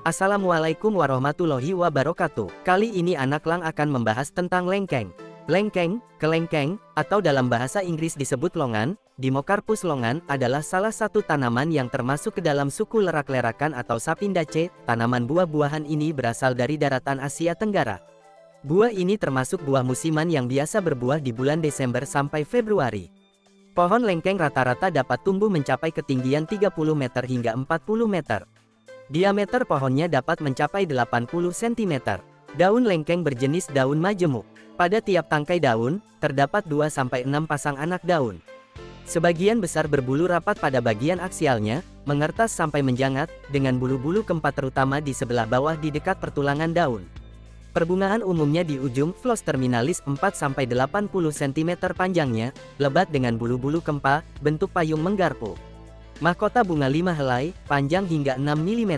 Assalamualaikum warahmatullahi wabarakatuh. Kali ini Anak Lang akan membahas tentang lengkeng. Lengkeng, kelengkeng, atau dalam bahasa Inggris disebut longan, Dimmocarpus longan adalah salah satu tanaman yang termasuk ke dalam suku lerak-lerakan atau Sapindaceae. Tanaman buah-buahan ini berasal dari daratan Asia Tenggara. Buah ini termasuk buah musiman yang biasa berbuah di bulan Desember sampai Februari. Pohon lengkeng rata-rata dapat tumbuh mencapai ketinggian 30 meter hingga 40 meter. Diameter pohonnya dapat mencapai 80 cm. Daun lengkeng berjenis daun majemuk. Pada tiap tangkai daun, terdapat 2-6 pasang anak daun. Sebagian besar berbulu rapat pada bagian aksialnya, mengertas sampai menjangat, dengan bulu-bulu keempat terutama di sebelah bawah di dekat pertulangan daun. Perbungaan umumnya di ujung flos terminalis 4-80 cm panjangnya, lebat dengan bulu-bulu kempa, bentuk payung menggarpu. Mahkota bunga 5 helai, panjang hingga 6 mm.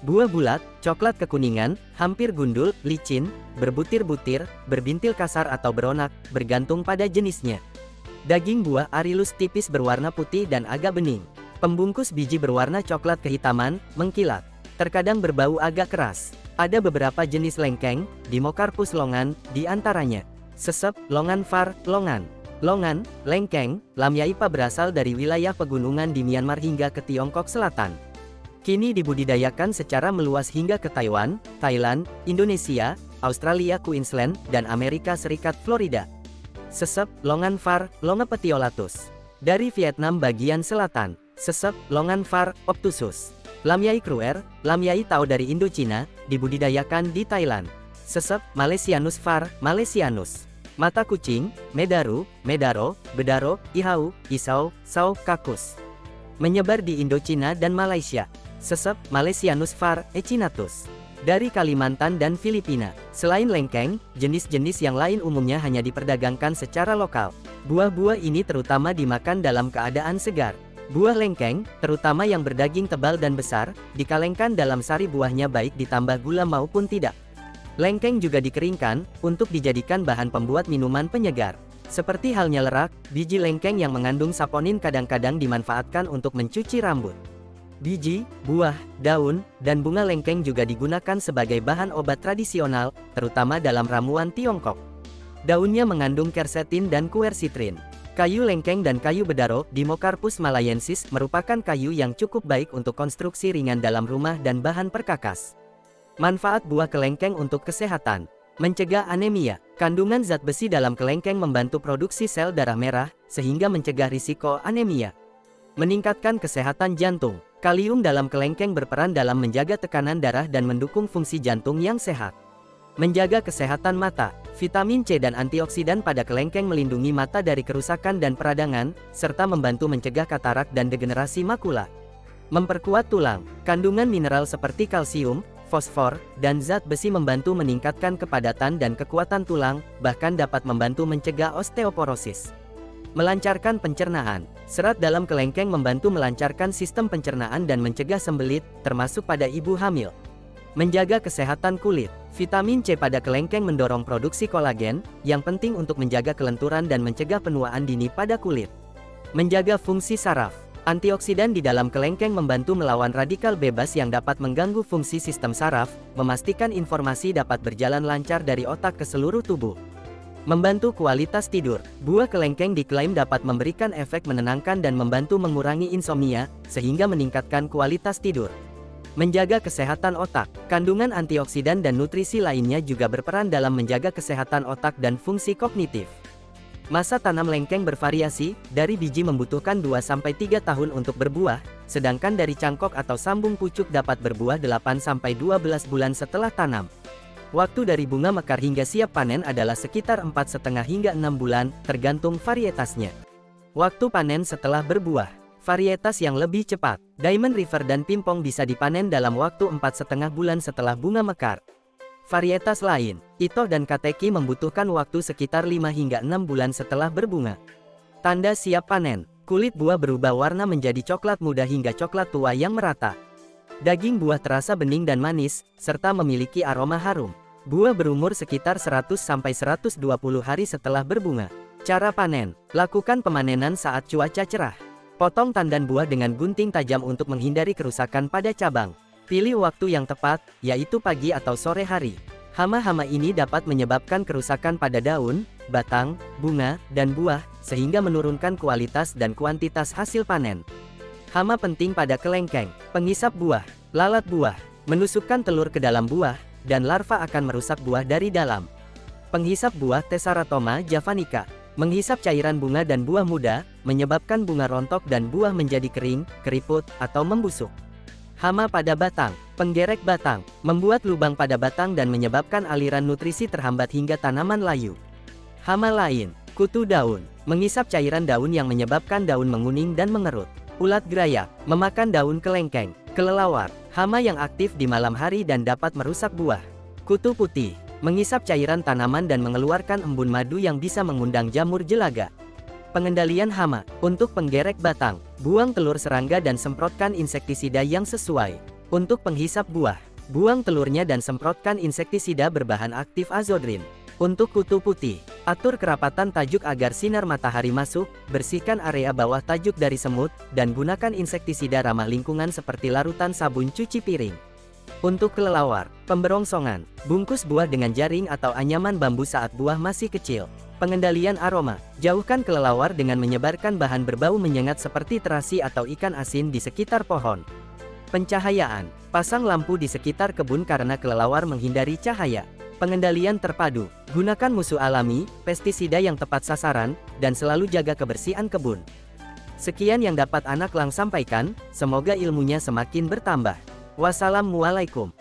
Buah bulat, coklat kekuningan, hampir gundul, licin, berbutir-butir, berbintil kasar atau beronak, bergantung pada jenisnya. Daging buah arilus tipis berwarna putih dan agak bening. Pembungkus biji berwarna coklat kehitaman, mengkilat. Terkadang berbau agak keras. Ada beberapa jenis lengkeng, Dimmocarpus longan, di antaranya. Sesep, longan var, longan. Longan, lengkeng, lamyaipa berasal dari wilayah pegunungan di Myanmar hingga ke Tiongkok Selatan. Kini dibudidayakan secara meluas hingga ke Taiwan, Thailand, Indonesia, Australia Queensland, dan Amerika Serikat Florida. Sesep, longan var, Longa petiolatus. Dari Vietnam bagian selatan. Sesep, longan var, obtusus. Lamyai cruer, lamyai tao dari Indochina, dibudidayakan di Thailand. Sesep, Malaysianus var, Malaysianus. Mata kucing, medaru, medaro, bedaro, ihau, isau, sau, kakus. Menyebar di Indochina dan Malaysia. Sesep, Malaysianus var, echinatus. Dari Kalimantan dan Filipina. Selain lengkeng, jenis-jenis yang lain umumnya hanya diperdagangkan secara lokal. Buah-buah ini terutama dimakan dalam keadaan segar. Buah lengkeng, terutama yang berdaging tebal dan besar, dikalengkan dalam sari buahnya baik ditambah gula maupun tidak. Lengkeng juga dikeringkan, untuk dijadikan bahan pembuat minuman penyegar. Seperti halnya lerak, biji lengkeng yang mengandung saponin kadang-kadang dimanfaatkan untuk mencuci rambut. Biji, buah, daun, dan bunga lengkeng juga digunakan sebagai bahan obat tradisional, terutama dalam ramuan Tiongkok. Daunnya mengandung quercetin dan quercitrin. Kayu lengkeng dan kayu bedaro, Dimmocarpus malayensis, merupakan kayu yang cukup baik untuk konstruksi ringan dalam rumah dan bahan perkakas. Manfaat buah kelengkeng untuk kesehatan. Mencegah anemia. Kandungan zat besi dalam kelengkeng membantu produksi sel darah merah, sehingga mencegah risiko anemia. Meningkatkan kesehatan jantung. Kalium dalam kelengkeng berperan dalam menjaga tekanan darah dan mendukung fungsi jantung yang sehat. Menjaga kesehatan mata. Vitamin C dan antioksidan pada kelengkeng melindungi mata dari kerusakan dan peradangan, serta membantu mencegah katarak dan degenerasi makula. Memperkuat tulang. Kandungan mineral seperti kalsium, fosfor, dan zat besi membantu meningkatkan kepadatan dan kekuatan tulang, bahkan dapat membantu mencegah osteoporosis. Melancarkan pencernaan. Serat dalam kelengkeng membantu melancarkan sistem pencernaan dan mencegah sembelit, termasuk pada ibu hamil. Menjaga kesehatan kulit. Vitamin C pada kelengkeng mendorong produksi kolagen, yang penting untuk menjaga kelenturan dan mencegah penuaan dini pada kulit. Menjaga fungsi saraf. Antioksidan di dalam kelengkeng membantu melawan radikal bebas yang dapat mengganggu fungsi sistem saraf, memastikan informasi dapat berjalan lancar dari otak ke seluruh tubuh. Membantu kualitas tidur. Buah kelengkeng diklaim dapat memberikan efek menenangkan dan membantu mengurangi insomnia, sehingga meningkatkan kualitas tidur. Menjaga kesehatan otak. Kandungan antioksidan dan nutrisi lainnya juga berperan dalam menjaga kesehatan otak dan fungsi kognitif. Masa tanam lengkeng bervariasi, dari biji membutuhkan 2-3 tahun untuk berbuah, sedangkan dari cangkok atau sambung pucuk dapat berbuah 8-12 bulan setelah tanam. Waktu dari bunga mekar hingga siap panen adalah sekitar 4,5 hingga 6 bulan, tergantung varietasnya. Waktu panen setelah berbuah. Varietas yang lebih cepat, Diamond River dan Pimpong bisa dipanen dalam waktu 4,5 bulan setelah bunga mekar. Varietas lain, Itoh dan Kateki membutuhkan waktu sekitar 5 hingga 6 bulan setelah berbunga. Tanda siap panen, kulit buah berubah warna menjadi coklat muda hingga coklat tua yang merata. Daging buah terasa bening dan manis, serta memiliki aroma harum. Buah berumur sekitar 100-120 hari setelah berbunga. Cara panen, lakukan pemanenan saat cuaca cerah. Potong tandan buah dengan gunting tajam untuk menghindari kerusakan pada cabang. Pilih waktu yang tepat, yaitu pagi atau sore hari. Hama-hama ini dapat menyebabkan kerusakan pada daun, batang, bunga, dan buah, sehingga menurunkan kualitas dan kuantitas hasil panen. Hama penting pada kelengkeng, penghisap buah, lalat buah, menusukkan telur ke dalam buah, dan larva akan merusak buah dari dalam. Penghisap buah Tessaratoma javanica, menghisap cairan bunga dan buah muda, menyebabkan bunga rontok dan buah menjadi kering, keriput, atau membusuk. Hama pada batang, penggerek batang, membuat lubang pada batang dan menyebabkan aliran nutrisi terhambat hingga tanaman layu. Hama lain, kutu daun, mengisap cairan daun yang menyebabkan daun menguning dan mengerut. Ulat gerayak, memakan daun kelengkeng. Kelelawar, hama yang aktif di malam hari dan dapat merusak buah. Kutu putih, mengisap cairan tanaman dan mengeluarkan embun madu yang bisa mengundang jamur jelaga. Pengendalian hama, untuk penggerek batang, buang telur serangga dan semprotkan insektisida yang sesuai. Untuk penghisap buah, buang telurnya dan semprotkan insektisida berbahan aktif azodrin. Untuk kutu putih, atur kerapatan tajuk agar sinar matahari masuk, bersihkan area bawah tajuk dari semut, dan gunakan insektisida ramah lingkungan seperti larutan sabun cuci piring. Untuk kelelawar, pemberongsongan, bungkus buah dengan jaring atau anyaman bambu saat buah masih kecil. Pengendalian aroma, jauhkan kelelawar dengan menyebarkan bahan berbau menyengat seperti terasi atau ikan asin di sekitar pohon. Pencahayaan, pasang lampu di sekitar kebun karena kelelawar menghindari cahaya. Pengendalian terpadu, gunakan musuh alami, pestisida yang tepat sasaran, dan selalu jaga kebersihan kebun. Sekian yang dapat Anak Lang sampaikan, semoga ilmunya semakin bertambah. Wassalamualaikum.